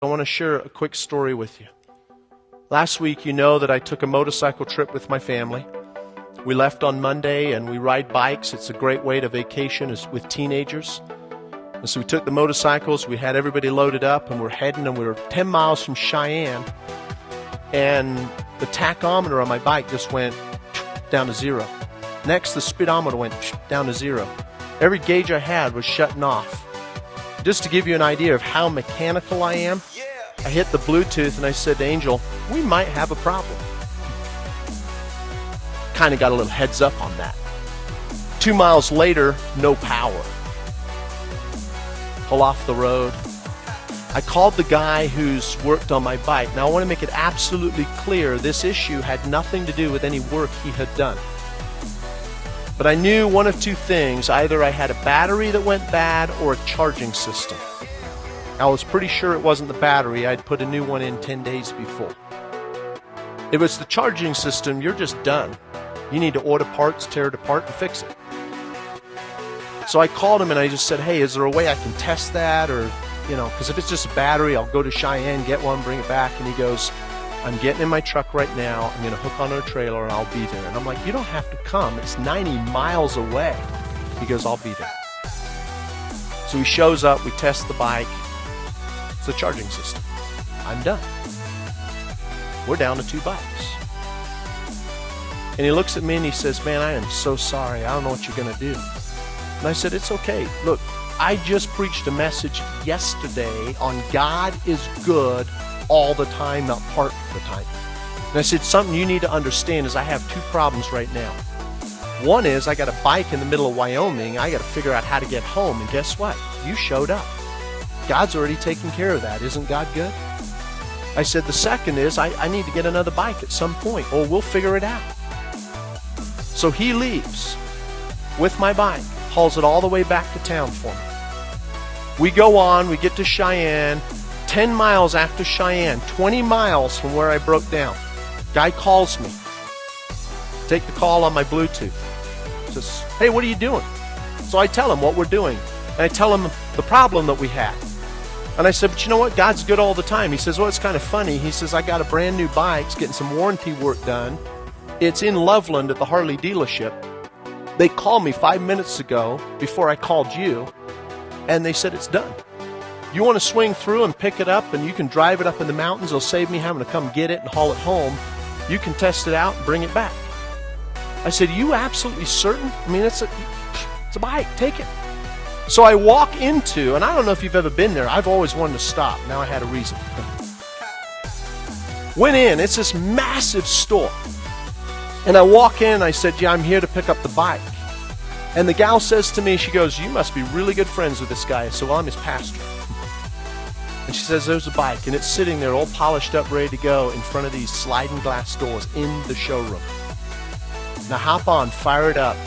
I want to share a quick story with you. Last week, you know that I took a motorcycle trip with my family. We left on Monday and we ride bikes. It's a great way to vacation with teenagers. And so we took the motorcycles, we had everybody loaded up, and we're heading, and we were 10 miles from Cheyenne. And the tachometer on my bike just went down to zero. Next, the speedometer went down to zero. Every gauge I had was shutting off. Just to give you an idea of how mechanical I am, I hit the Bluetooth and I said to Angel, we might have a problem. Kind of got a little heads up on that. 2 miles later, no power. Pull off the road. I called the guy who's worked on my bike. Now I want to make it absolutely clear this issue had nothing to do with any work he had done. But I knew one of two things. Either I had a battery that went bad or a charging system. I was pretty sure it wasn't the battery. I'd put a new one in 10 days before. If it's the charging system, you're just done. You need to order parts, tear it apart, and fix it. So I called him and I just said, hey, is there a way I can test that? Or, because if it's just a battery, I'll go to Cheyenne, get one, bring it back. And he goes, I'm getting in my truck right now. I'm going to hook onto a trailer and I'll be there. And I'm like, you don't have to come. It's 90 miles away. He goes, I'll be there. So he shows up. We test the bike. It's the charging system. I'm done. We're down to 2 bikes. And he looks at me and he says, man, I am so sorry. I don't know what you're going to do. And I said, it's okay. Look, I just preached a message yesterday on God is good all the time, not part of the time. And I said, something you need to understand is I have 2 problems right now. One is I got a bike in the middle of Wyoming. I got to figure out how to get home. And guess what? You showed up. God's already taken care of that. Isn't God good? I said, the second is I need to get another bike at some point, or we'll figure it out. So he leaves with my bike, hauls it all the way back to town for me. We go on, we get to Cheyenne, 10 miles after Cheyenne, 20 miles from where I broke down. Guy calls me. Take the call on my Bluetooth. Says, hey, what are you doing? So I tell him what we're doing. And I tell him the problem that we had. And I said, but you know what? God's good all the time. He says, well, it's kind of funny. He says, I got a brand new bike. It's getting some warranty work done. It's in Loveland at the Harley dealership. They called me 5 minutes ago before I called you. And they said, it's done. You want to swing through and pick it up, and you can drive it up in the mountains. It'll save me having to come get it and haul it home. You can test it out and bring it back. I said, you absolutely certain? I mean, it's a bike. Take it. So I walk into, and I don't know if you've ever been there. I've always wanted to stop. Now I had a reason. Went in. It's this massive store. And I walk in, and I said, yeah, I'm here to pick up the bike. And the gal says to me, she goes, you must be really good friends with this guy. I said, well, I'm his pastor. And she says, there's a bike, and it's sitting there all polished up, ready to go in front of these sliding glass doors in the showroom. Now hop on, fire it up,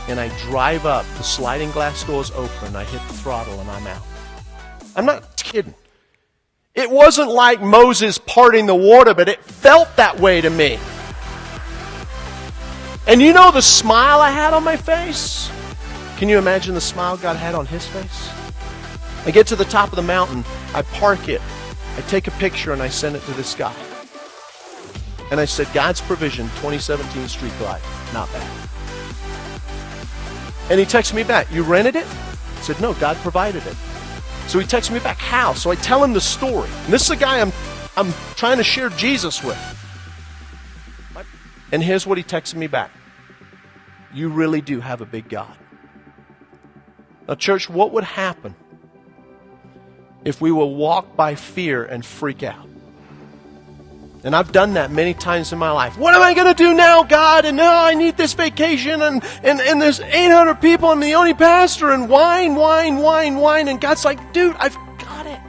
and I drive up. The sliding glass doors open, I hit the throttle, and I'm out. I'm not kidding. It wasn't like Moses parting the water, but it felt that way to me. And you know the smile I had on my face? Can you imagine the smile God had on his face? I get to the top of the mountain, I park it, I take a picture and I send it to this guy. And I said, God's provision, 2017 Street Glide, not bad. And he texted me back, you rented it? I said, no, God provided it. So he texted me back, how? So I tell him the story. And this is a guy I'm trying to share Jesus with. And here's what he texted me back. You really do have a big God. Now, church, what would happen if we will walk by fear and freak out? And I've done that many times in my life. What am I going to do now, God? And now I need this vacation, and there's 800 people, I'm the only pastor, and wine. And God's like, dude, I've got it.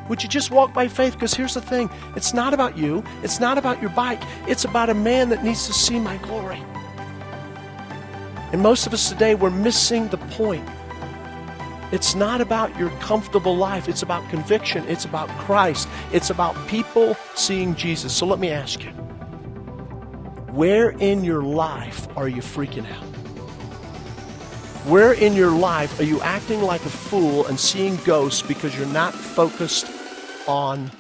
Would you just walk by faith? Because here's the thing. It's not about you. It's not about your bike. It's about a man that needs to see my glory. And most of us today, we're missing the point. It's not about your comfortable life. It's about conviction. It's about Christ. It's about people seeing Jesus. So let me ask you, where in your life are you freaking out? Where in your life are you acting like a fool and seeing ghosts because you're not focused on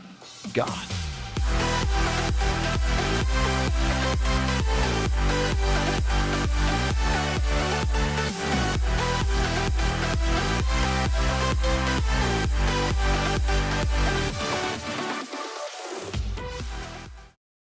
God.